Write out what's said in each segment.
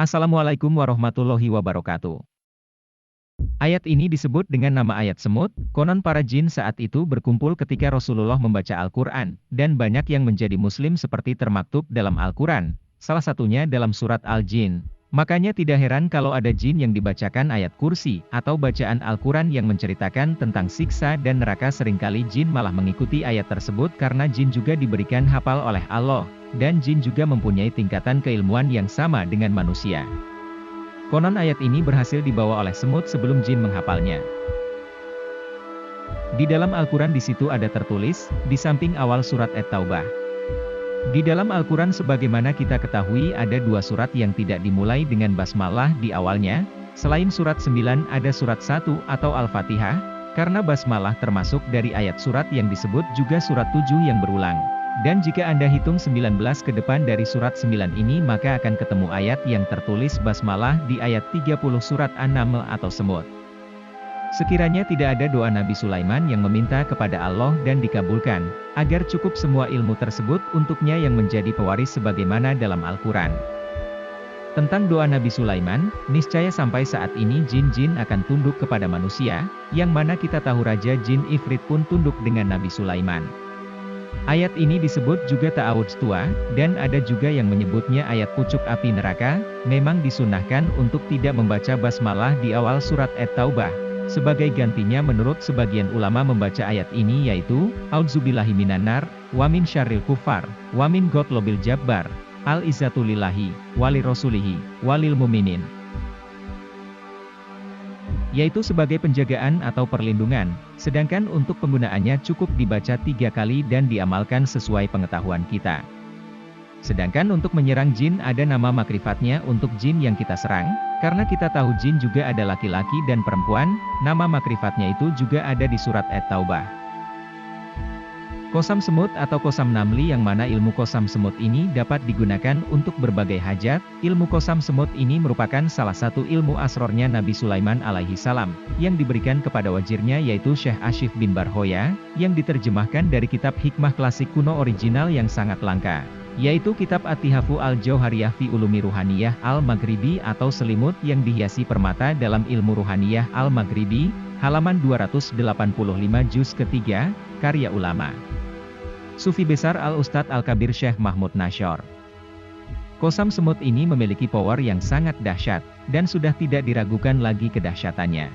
Assalamualaikum warahmatullahi wabarakatuh. Ayat ini disebut dengan nama ayat semut, konon para jin saat itu berkumpul ketika Rasulullah membaca Al-Quran, dan banyak yang menjadi muslim seperti termaktub dalam Al-Quran, salah satunya dalam surat Al-Jin. Makanya tidak heran kalau ada jin yang dibacakan ayat kursi, atau bacaan Al-Quran yang menceritakan tentang siksa dan neraka. Seringkali jin malah mengikuti ayat tersebut karena jin juga diberikan hafal oleh Allah, dan jin juga mempunyai tingkatan keilmuan yang sama dengan manusia. Konon ayat ini berhasil dibawa oleh semut sebelum jin menghafalnya. Di dalam Al-Quran di situ ada tertulis, di samping awal surat At-Taubah. Di dalam Al-Quran sebagaimana kita ketahui ada dua surat yang tidak dimulai dengan basmalah di awalnya, selain surat 9 ada surat 1 atau Al-Fatihah, karena basmalah termasuk dari ayat surat yang disebut juga surat 7 yang berulang. Dan jika Anda hitung 19 ke depan dari surat 9 ini maka akan ketemu ayat yang tertulis basmalah di ayat 30 surat An-Naml atau semut. Sekiranya tidak ada doa Nabi Sulaiman yang meminta kepada Allah dan dikabulkan, agar cukup semua ilmu tersebut untuknya yang menjadi pewaris sebagaimana dalam Al-Quran. Tentang doa Nabi Sulaiman, niscaya sampai saat ini jin-jin akan tunduk kepada manusia, yang mana kita tahu Raja Jin Ifrit pun tunduk dengan Nabi Sulaiman. Ayat ini disebut juga ta'awudz tua, dan ada juga yang menyebutnya ayat pucuk api neraka. Memang disunahkan untuk tidak membaca basmalah di awal surat At-Taubah. Sebagai gantinya menurut sebagian ulama membaca ayat ini yaitu, A'udzubillahi minanar, wa min syarril kufar, wa min gotlobil jabbar, al-izzatu lillahi, wali rasulihi, walil muminin. Yaitu sebagai penjagaan atau perlindungan, sedangkan untuk penggunaannya cukup dibaca 3 kali dan diamalkan sesuai pengetahuan kita. Sedangkan untuk menyerang jin ada nama makrifatnya untuk jin yang kita serang, karena kita tahu jin juga ada laki-laki dan perempuan, nama makrifatnya itu juga ada di surat At-Taubah. Qasam semut atau qasam namli yang mana ilmu qasam semut ini dapat digunakan untuk berbagai hajat. Ilmu qasam semut ini merupakan salah satu ilmu asrornya Nabi Sulaiman alaihi salam, yang diberikan kepada wazirnya yaitu Syekh Ashif bin Barhoya, yang diterjemahkan dari kitab hikmah klasik kuno original yang sangat langka, yaitu kitab At-Tihafu Al-Jauhariyah fi Ulumi Ruhaniyah Al-Maghribi atau selimut yang dihiasi permata dalam ilmu ruhaniyah Al-Maghribi, halaman 285 juz ketiga, karya ulama Sufi besar Al-Ustadz Al-Kabir Syekh Mahmud Nasyar. Qasam semut ini memiliki power yang sangat dahsyat, dan sudah tidak diragukan lagi kedahsyatannya.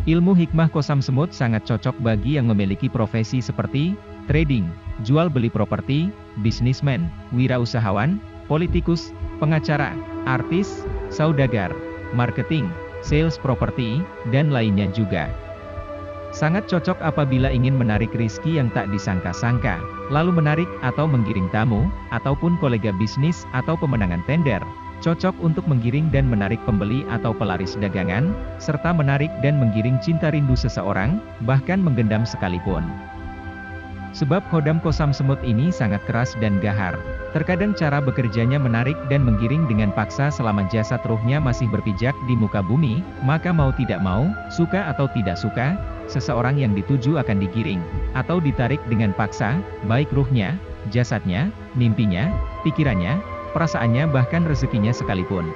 Ilmu hikmah qasam semut sangat cocok bagi yang memiliki profesi seperti trading, jual beli properti, bisnismen, wirausahawan, politikus, pengacara, artis, saudagar, marketing, sales properti, dan lainnya juga. Sangat cocok apabila ingin menarik rizki yang tak disangka-sangka, lalu menarik atau menggiring tamu, ataupun kolega bisnis atau pemenangan tender. Cocok untuk menggiring dan menarik pembeli atau pelaris dagangan, serta menarik dan menggiring cinta rindu seseorang, bahkan menggendam sekalipun. Sebab hodam qasam semut ini sangat keras dan gahar. Terkadang cara bekerjanya menarik dan menggiring dengan paksa selama jasad ruhnya masih berpijak di muka bumi, maka mau tidak mau, suka atau tidak suka, seseorang yang dituju akan digiring, atau ditarik dengan paksa, baik ruhnya, jasadnya, mimpinya, pikirannya, perasaannya bahkan rezekinya sekalipun.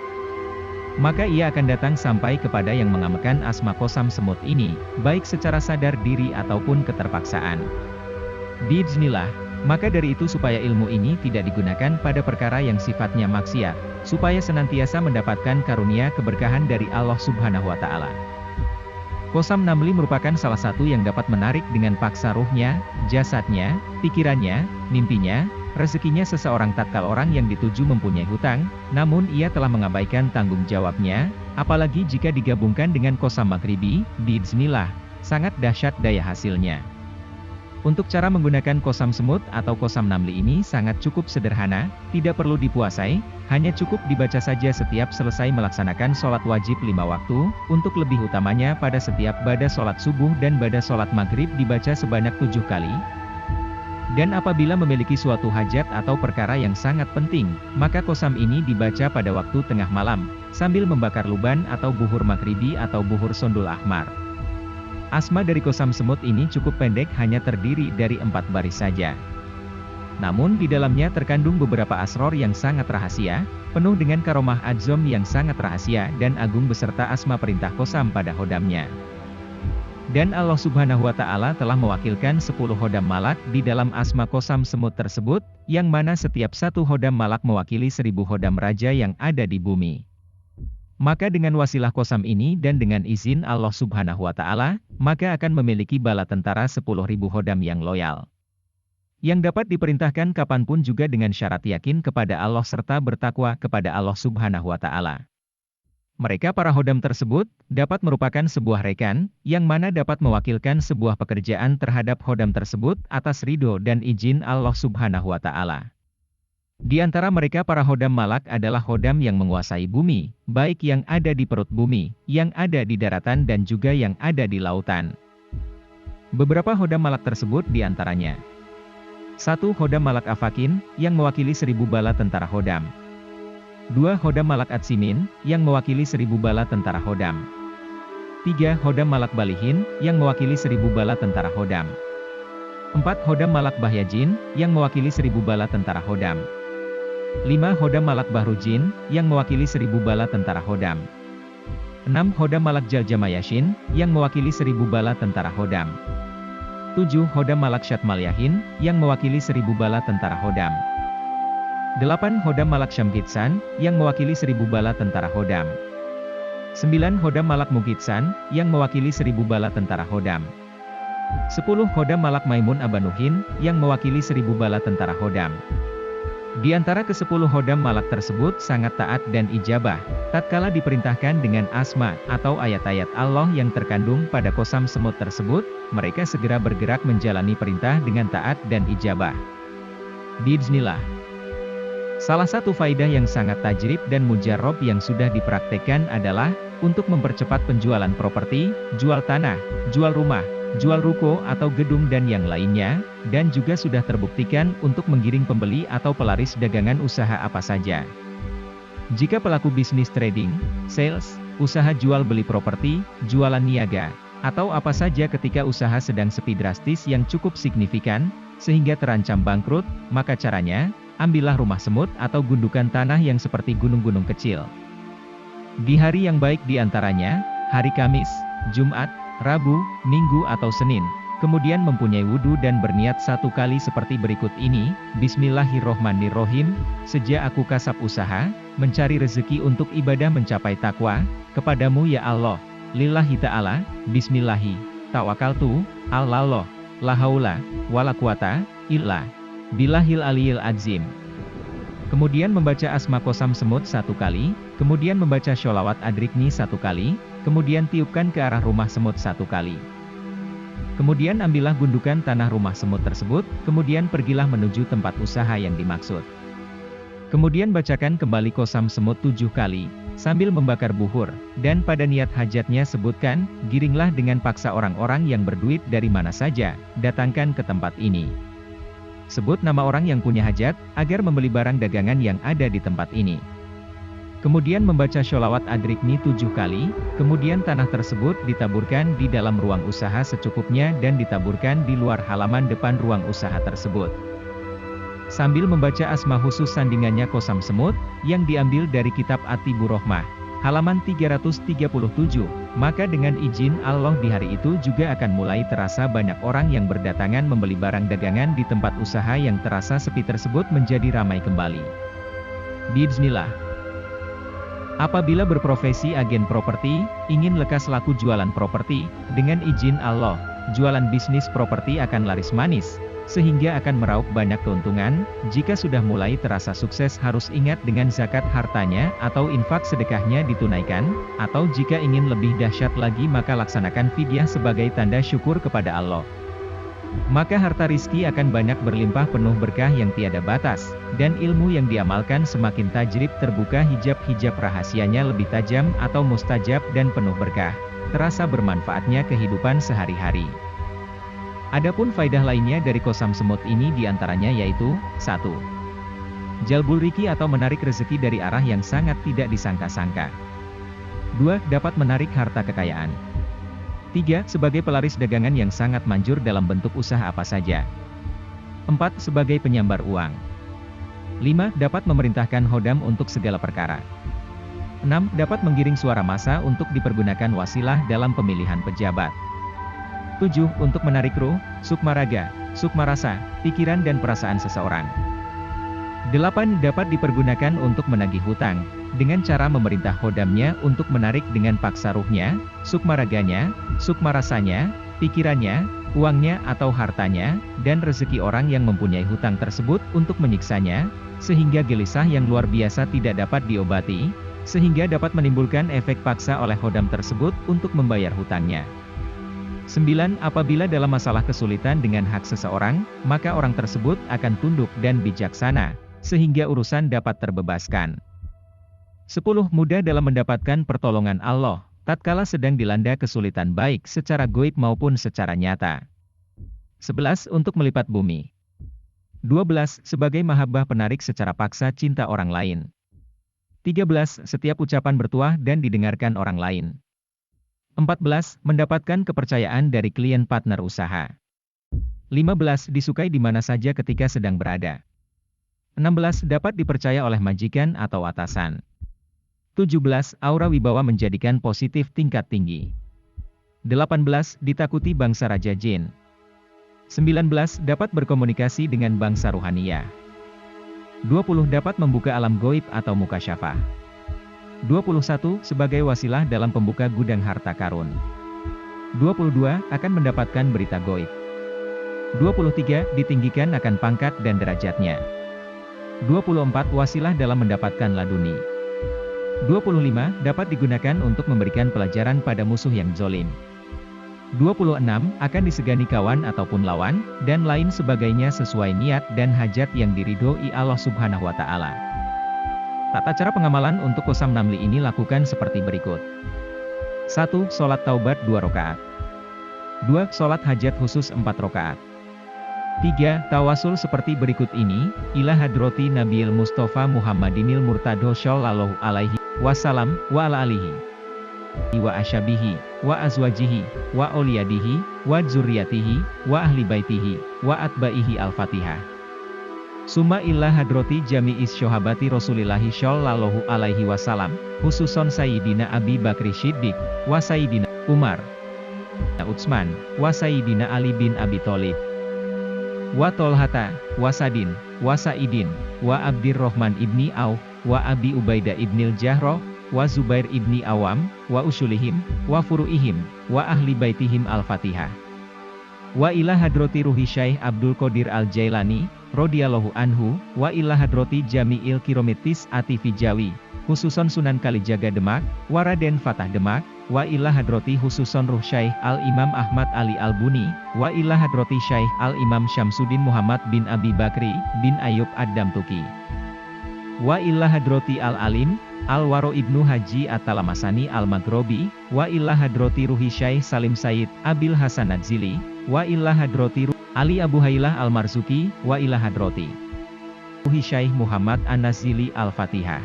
Maka ia akan datang sampai kepada yang mengamalkan asma qasam semut ini, baik secara sadar diri ataupun keterpaksaan. Biiznillah, maka dari itu supaya ilmu ini tidak digunakan pada perkara yang sifatnya maksiat, supaya senantiasa mendapatkan karunia keberkahan dari Allah Subhanahu wa Ta'ala. Qasam namli merupakan salah satu yang dapat menarik dengan paksa ruhnya, jasadnya, pikirannya, mimpinya, rezekinya seseorang tatkala orang yang dituju mempunyai hutang, namun ia telah mengabaikan tanggung jawabnya, apalagi jika digabungkan dengan qasam maghribi, biiznillah, sangat dahsyat daya hasilnya. Untuk cara menggunakan qasam semut atau qasam namli ini sangat cukup sederhana, tidak perlu dipuasai, hanya cukup dibaca saja setiap selesai melaksanakan sholat wajib 5 waktu, untuk lebih utamanya pada setiap ba'da sholat subuh dan ba'da sholat maghrib dibaca sebanyak 7 kali. Dan apabila memiliki suatu hajat atau perkara yang sangat penting, maka qasam ini dibaca pada waktu tengah malam, sambil membakar luban atau buhur maghribi atau buhur sondul ahmar. Asma dari qasam semut ini cukup pendek hanya terdiri dari 4 baris saja. Namun di dalamnya terkandung beberapa asror yang sangat rahasia, penuh dengan karomah adzom yang sangat rahasia dan agung beserta asma perintah Qasam pada hodamnya. Dan Allah Subhanahu wa Ta'ala telah mewakilkan 10 hodam malak di dalam asma Qasam semut tersebut, yang mana setiap satu hodam malak mewakili 1000 hodam raja yang ada di bumi. Maka dengan wasilah Qasam ini dan dengan izin Allah Subhanahu wa Ta'ala, maka akan memiliki bala tentara 10.000 hodam yang loyal. Yang dapat diperintahkan kapanpun juga dengan syarat yakin kepada Allah serta bertakwa kepada Allah Subhanahu wa Ta'ala. Mereka para hodam tersebut, dapat merupakan sebuah rekan, yang mana dapat mewakilkan sebuah pekerjaan terhadap hodam tersebut atas ridho dan izin Allah Subhanahu wa Ta'ala. Di antara mereka para hodam malak adalah hodam yang menguasai bumi, baik yang ada di perut bumi, yang ada di daratan dan juga yang ada di lautan. Beberapa hodam malak tersebut diantaranya. 1. Hodam malak Afakin, yang mewakili 1000 bala tentara hodam. 2. Hodam malak Atsimin, yang mewakili 1000 bala tentara hodam. 3. Hodam malak Balihin, yang mewakili 1000 bala tentara hodam. 4. Hodam malak Bahyajin, yang mewakili 1000 bala tentara hodam. 5. Hodam malak Bahrujin, yang mewakili 1000 bala tentara hodam. 6. Hodam malak Jaljamayashin, yang mewakili 1000 bala tentara hodam. 7. Hodam malak Syatmalyahin, yang mewakili 1000 bala tentara hodam. 8. Hodam malak Syamkitsan, yang mewakili 1000 bala tentara hodam. 9. Hodam malak Mukitsan, yang mewakili 1000 bala tentara hodam. 10. Hodam malak Maimun Abanuhin, yang mewakili 1000 bala tentara hodam. Di antara ke-10 hodam malak tersebut sangat taat dan ijabah, tatkala diperintahkan dengan asma atau ayat-ayat Allah yang terkandung pada Qasam semut tersebut, mereka segera bergerak menjalani perintah dengan taat dan ijabah. Bismillah. Salah satu faidah yang sangat tajrib dan mujarrob yang sudah dipraktekkan adalah, untuk mempercepat penjualan properti, jual tanah, jual rumah, jual ruko atau gedung dan yang lainnya, dan juga sudah terbuktikan untuk menggiring pembeli atau pelaris dagangan usaha apa saja. Jika pelaku bisnis trading, sales, usaha jual beli properti, jualan niaga, atau apa saja ketika usaha sedang sepi drastis yang cukup signifikan, sehingga terancam bangkrut, maka caranya, ambillah rumah semut atau gundukan tanah yang seperti gunung-gunung kecil. Di hari yang baik diantaranya, hari Kamis, Jumat, Rabu, Minggu atau Senin, kemudian mempunyai wudhu dan berniat 1 kali seperti berikut ini, Bismillahirrohmanirrohim, sejak aku kasab usaha, mencari rezeki untuk ibadah mencapai takwa, kepadamu ya Allah, lillahi ta'ala, bismillahi, tawakaltu, Allah, la haula, wala quwata, illa billahil aliyil azim. Kemudian membaca asma Qasam semut 1 kali, kemudian membaca sholawat adrikni 1 kali, kemudian tiupkan ke arah rumah semut 1 kali. Kemudian ambillah gundukan tanah rumah semut tersebut, kemudian pergilah menuju tempat usaha yang dimaksud. Kemudian bacakan kembali Qasam semut 7 kali, sambil membakar buhur, dan pada niat hajatnya sebutkan, giringlah dengan paksa orang-orang yang berduit dari mana saja, datangkan ke tempat ini. Sebut nama orang yang punya hajat, agar membeli barang dagangan yang ada di tempat ini. Kemudian membaca sholawat adrikni 7 kali, kemudian tanah tersebut ditaburkan di dalam ruang usaha secukupnya dan ditaburkan di luar halaman depan ruang usaha tersebut. Sambil membaca asma khusus sandingannya Qasam semut, yang diambil dari kitab At-Tibur Rohmah, halaman 337, maka dengan izin Allah di hari itu juga akan mulai terasa banyak orang yang berdatangan membeli barang dagangan di tempat usaha yang terasa sepi tersebut menjadi ramai kembali. Bismillah. Apabila berprofesi agen properti, ingin lekas laku jualan properti, dengan izin Allah, jualan bisnis properti akan laris manis, sehingga akan meraup banyak keuntungan. Jika sudah mulai terasa sukses harus ingat dengan zakat hartanya atau infak sedekahnya ditunaikan, atau jika ingin lebih dahsyat lagi maka laksanakan fidyah sebagai tanda syukur kepada Allah. Maka harta rizki akan banyak berlimpah penuh berkah yang tiada batas, dan ilmu yang diamalkan semakin tajrib terbuka hijab-hijab rahasianya lebih tajam atau mustajab dan penuh berkah, terasa bermanfaatnya kehidupan sehari-hari. Adapun faidah lainnya dari Qasam semut ini diantaranya yaitu, 1. Jalbul riki atau menarik rezeki dari arah yang sangat tidak disangka-sangka. 2. Dapat menarik harta kekayaan. 3. Sebagai pelaris dagangan yang sangat manjur dalam bentuk usaha apa saja. 4. Sebagai penyambar uang. 5. Dapat memerintahkan hodam untuk segala perkara. 6. Dapat menggiring suara massa untuk dipergunakan wasilah dalam pemilihan pejabat. 7. Untuk menarik ruh, sukma raga, sukma rasa, pikiran dan perasaan seseorang. 8. Dapat dipergunakan untuk menagih hutang, dengan cara memerintah hodamnya untuk menarik dengan paksa ruhnya, sukma raganya, sukma rasanya, pikirannya, uangnya atau hartanya, dan rezeki orang yang mempunyai hutang tersebut untuk menyiksanya, sehingga gelisah yang luar biasa tidak dapat diobati, sehingga dapat menimbulkan efek paksa oleh hodam tersebut untuk membayar hutangnya. 9. Apabila dalam masalah kesulitan dengan hak seseorang, maka orang tersebut akan tunduk dan bijaksana, sehingga urusan dapat terbebaskan. 10. Mudah dalam mendapatkan pertolongan Allah, tatkala sedang dilanda kesulitan baik secara goib maupun secara nyata. 11. Untuk melipat bumi. 12. Sebagai mahabbah penarik secara paksa cinta orang lain. 13. Setiap ucapan bertuah dan didengarkan orang lain. 14. Mendapatkan kepercayaan dari klien partner usaha. 15. Disukai di mana saja ketika sedang berada. 16. Dapat dipercaya oleh majikan atau atasan. 17. Aura wibawa menjadikan positif tingkat tinggi. 18. Ditakuti bangsa Raja Jin. 19. Dapat berkomunikasi dengan bangsa Ruhaniyah. 20. Dapat membuka alam goib atau mukasyafah. 21. Sebagai wasilah dalam pembuka gudang harta karun. 22. Akan mendapatkan berita goib. 23. Ditinggikan akan pangkat dan derajatnya. 24. Wasilah dalam mendapatkan laduni. 25. Dapat digunakan untuk memberikan pelajaran pada musuh yang zolim. 26. Akan disegani kawan ataupun lawan, dan lain sebagainya sesuai niat dan hajat yang diridhoi Allah Subhanahu wa Ta'ala. Tata cara pengamalan untuk Qasam Namli ini lakukan seperti berikut. 1. Sholat taubat 2 rakaat. 2. Sholat hajat khusus 4 rakaat. 3. Tawasul seperti berikut ini, ila hadrati Nabiil Mustafa Muhammadinil Murtado Shallallahu alaihi wasallam, wa ala alihi wa ashabihi, wa azwajihi, wa auliyadihi, wa dzurriyyatihi, wa ahli baitihi, wa atba'ihi al-fatihah. Summa illa hadrati jami'is syohabati Rasulillahi Shallallahu alaihi wasallam, khususon Sayyidina Abi Bakri Shiddiq, wa Sayyidina Umar, Utsman, wa Sayyidina Ali bin Abi Thalib, wa Tolhata, wa Sadin, wa Sa'idin, wa Abdirrahman ibni Auf, wa Abi Ubaidah ibnil Jarrah, wa Zubair ibni Awam, wa usulihim, wa furu'ihim, wa ahli baitihim al-fatihah. Wa ila hadrati ruhi Syekh Abdul Qadir al-Jailani, radhiyallahu anhu, wa ila hadrati jami'il kirometis ati fijawi, khususon Sunan Kalijaga Demak, wa Raden Fatah Demak, wa ila hadrati khususon ruh Syekh al-Imam Ahmad Ali al-Buni, wa ila hadrati Syekh al-Imam Syamsuddin Muhammad bin Abi Bakri, bin Ayub ad-Damtuki. Wa ila hadrati al-Alim, Al-Waro Ibnu Haji At-Talamasani Al-Maghrobi, wa illa hadrati ruhi Syekh Salim Said, Abil Hasan Adzili, wa illa hadrati Ali Abu Hailah Al-Marzuki, wa illa hadrati ruhi Syekh Muhammad An-Nazili Al-Fatihah.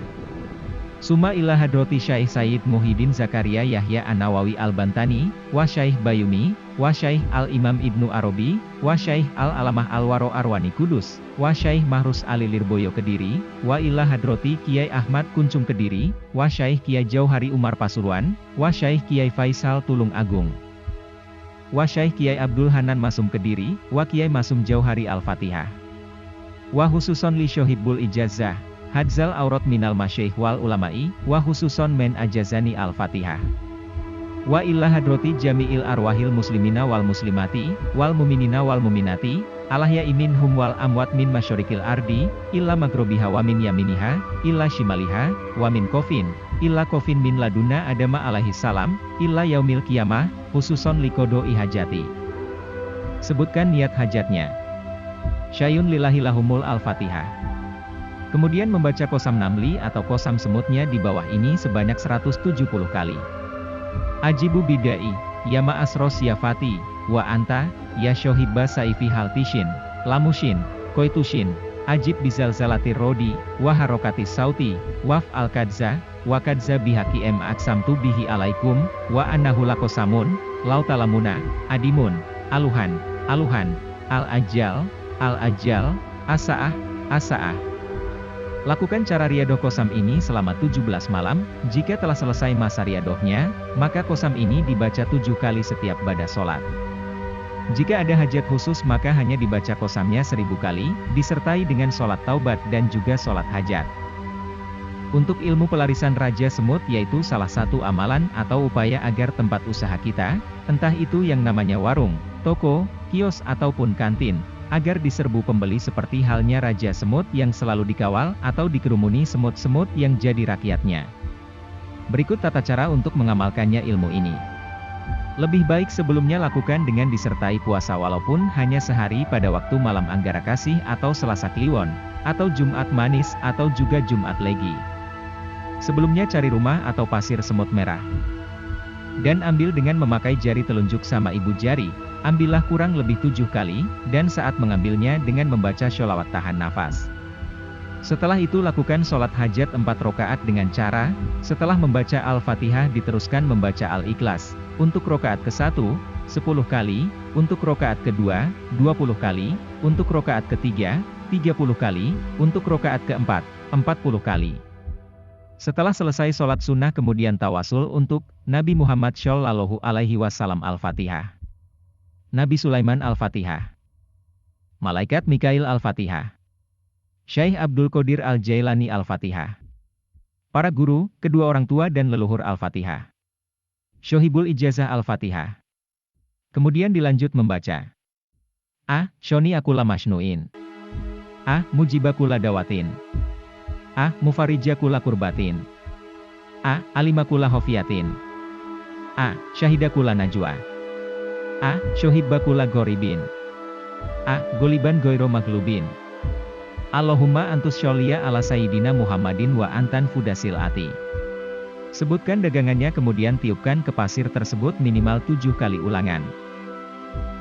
Summa illa hadrati Syekh Said Muhyiddin Zakaria Yahya An-Nawawi Al-Bantani, wa Syekh Bayumi, wa Syekh Al-Imam Ibnu Arabi, wa Syekh Al-Alamah Al-Waro Arwani Kudus, wa Syekh Mahrus Ali Lirboyo Kediri, wa illa hadrati Kiai Ahmad Kuncung Kediri, wa Syekh Kiai Jauhari Umar Pasuruan, wa Syekh Kiai Faisal Tulung Agung, wa Syekh Kiai Abdul Hanan Masum Kediri, wa Kiai Masum Jauhari Al-Fatihah. Wa hususon li Syohibul Ijazah, Hadzal Aurat Minal Masyaikh wal Ulama'i, wa hususon men Ajazani Al-Fatihah. Wa illa hadrati jami'il arwahil muslimina wal muslimati, wal muminina wal muminati, alahya'i minhum wal amwat min masyarikil ardi, illa maghribiha wa min yaminiha, illa shimaliha, wa min kofin, illa kofin min laduna Adama alaihi salam, illa yaumil qiyamah, khususon likodo ihajati. Sebutkan niat hajatnya. Syayun lillahi lahumul al-fatihah. Kemudian membaca Qasam Namli atau Qasam semutnya di bawah ini sebanyak 170 kali. Ajibu bidai, ya ma'asros ya fati, wa anta, ya syohibba saifi haltishin, lamushin, koitushin, ajib bizalzalatir rodi, wa harokatis sauti, waf al-kadza, wa kadza bihaki aksamtu bihi alaikum, wa annahu lakosamun, lautalamuna, adimun, aluhan, aluhan, al-ajal, asa'ah, asa'ah. Lakukan cara riyadoh qasam ini selama 17 malam, jika telah selesai masa riyadohnya, maka qasam ini dibaca 7 kali setiap ba'da sholat. Jika ada hajat khusus maka hanya dibaca qasamnya 1000 kali, disertai dengan sholat taubat dan juga sholat hajat. Untuk ilmu pelarisan Raja Semut yaitu salah satu amalan atau upaya agar tempat usaha kita, entah itu yang namanya warung, toko, kios ataupun kantin, agar diserbu pembeli seperti halnya Raja Semut yang selalu dikawal atau dikerumuni semut-semut yang jadi rakyatnya. Berikut tata cara untuk mengamalkannya ilmu ini. Lebih baik sebelumnya lakukan dengan disertai puasa walaupun hanya sehari pada waktu malam Anggara Kasih atau Selasa Kliwon, atau Jumat Manis atau juga Jumat Legi. Sebelumnya cari rumah atau pasir semut merah. Dan ambil dengan memakai jari telunjuk sama ibu jari, ambillah kurang lebih 7 kali, dan saat mengambilnya dengan membaca sholawat tahan nafas. Setelah itu lakukan sholat hajat 4 rakaat dengan cara, setelah membaca Al-Fatihah diteruskan membaca Al-Ikhlas, untuk rakaat ke-1, 10 kali, untuk rakaat ke-2, 20 kali, untuk rakaat ke-3, 30 kali, untuk rakaat ke-4, 40 kali. Setelah selesai sholat sunnah kemudian tawasul untuk Nabi Muhammad Shallallahu Alaihi Wasallam Al-Fatihah. Nabi Sulaiman Al-Fatihah. Malaikat Mikail Al-Fatihah. Syekh Abdul Qadir Al-Jailani Al-Fatihah. Para guru, kedua orang tua dan leluhur Al-Fatihah. Syohibul Ijazah Al-Fatihah. Kemudian dilanjut membaca. A. Syoni akula masnuin. A. Mujibakula dawatin. A. Mufarijakula kurbatin. A. Alimakula hofiatin. A. Syahidakula najwa. A. Syohibbakula goribin. A. Goliban goiro maglubin. Allahumma antus sholliya ala sayyidina Muhammadin wa antan fudasil ati. Sebutkan dagangannya kemudian tiupkan ke pasir tersebut minimal 7 kali ulangan.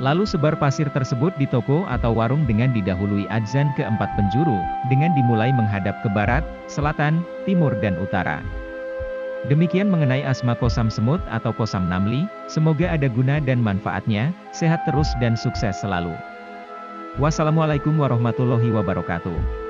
Lalu sebar pasir tersebut di toko atau warung dengan didahului adzan ke-4 penjuru, dengan dimulai menghadap ke barat, selatan, timur dan utara. Demikian mengenai asma qasam semut atau qasam namli, semoga ada guna dan manfaatnya, sehat terus dan sukses selalu. Wassalamualaikum warahmatullahi wabarakatuh.